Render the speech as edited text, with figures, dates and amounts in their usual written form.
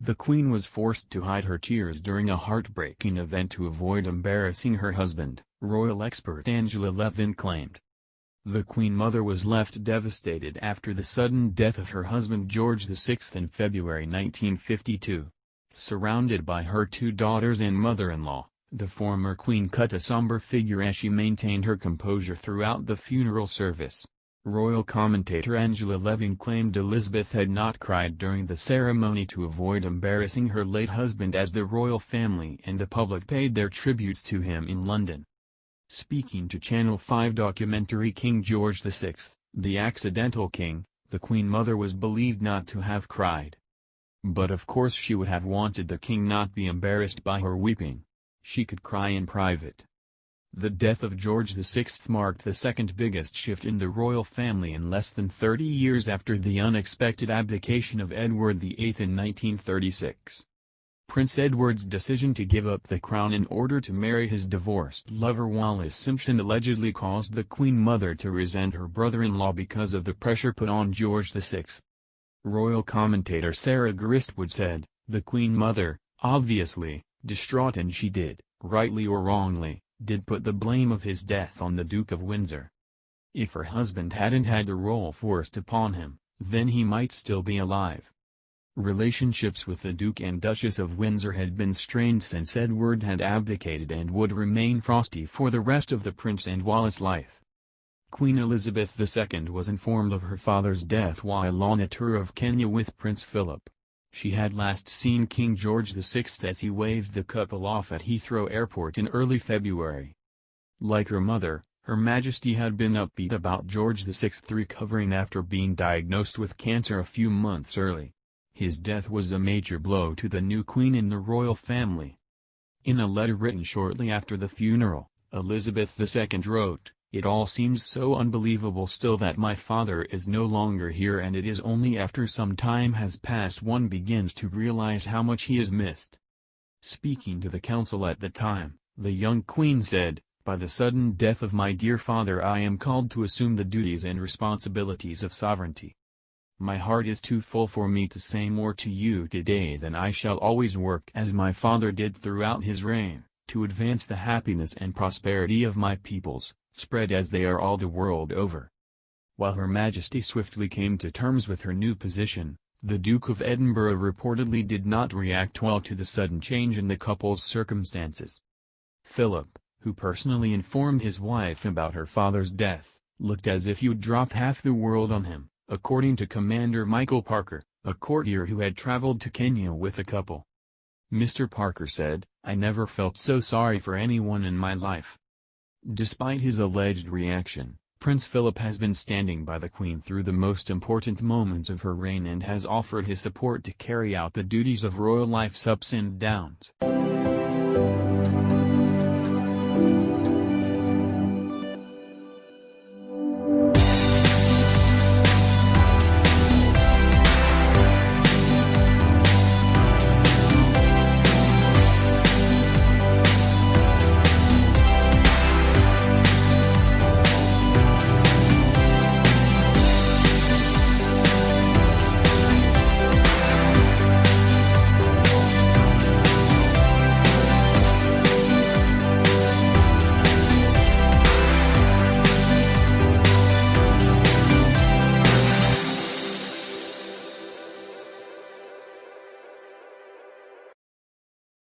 The Queen was forced to hide her tears during a heartbreaking event to avoid embarrassing her husband, royal expert Angela Levin claimed. The Queen Mother was left devastated after the sudden death of her husband George VI in February 1952. Surrounded by her two daughters and mother-in-law, the former Queen cut a somber figure as she maintained her composure throughout the funeral service. Royal commentator Angela Levin claimed Elizabeth had not cried during the ceremony to avoid embarrassing her late husband as the royal family and the public paid their tributes to him in London. Speaking to Channel 5 documentary King George VI, The Accidental King, the Queen Mother was believed not to have cried. But of course she would have wanted the king not be embarrassed by her weeping. She could cry in private. The death of George VI marked the second biggest shift in the royal family in less than 30 years after the unexpected abdication of Edward VIII in 1936. Prince Edward's decision to give up the crown in order to marry his divorced lover Wallis Simpson allegedly caused the Queen Mother to resent her brother-in-law because of the pressure put on George VI. Royal commentator Sarah Gristwood said, "The Queen Mother, obviously, distraught, and she did, rightly or wrongly, did put the blame of his death on the Duke of Windsor. If her husband hadn't had the role forced upon him, then he might still be alive." Relationships with the Duke and Duchess of Windsor had been strained since Edward had abdicated and would remain frosty for the rest of the Prince and Wallis life. Queen Elizabeth II was informed of her father's death while on a tour of Kenya with Prince Philip. She had last seen King George VI as he waved the couple off at Heathrow Airport in early February. Like her mother, Her Majesty had been upbeat about George VI recovering after being diagnosed with cancer a few months early. His death was a major blow to the new queen and the royal family. In a letter written shortly after the funeral, Elizabeth II wrote, "It all seems so unbelievable still that my father is no longer here, and it is only after some time has passed one begins to realize how much he is missed." Speaking to the council at the time, the young queen said, "By the sudden death of my dear father I am called to assume the duties and responsibilities of sovereignty. My heart is too full for me to say more to you today than I shall always work as my father did throughout his reign, to advance the happiness and prosperity of my peoples, spread as they are all the world over." While Her Majesty swiftly came to terms with her new position, the Duke of Edinburgh reportedly did not react well to the sudden change in the couple's circumstances. Philip, who personally informed his wife about her father's death, looked as if you'd dropped half the world on him, according to Commander Michael Parker, a courtier who had traveled to Kenya with the couple. Mr. Parker said, "I never felt so sorry for anyone in my life." Despite his alleged reaction, Prince Philip has been standing by the Queen through the most important moments of her reign and has offered his support to carry out the duties of royal life's ups and downs.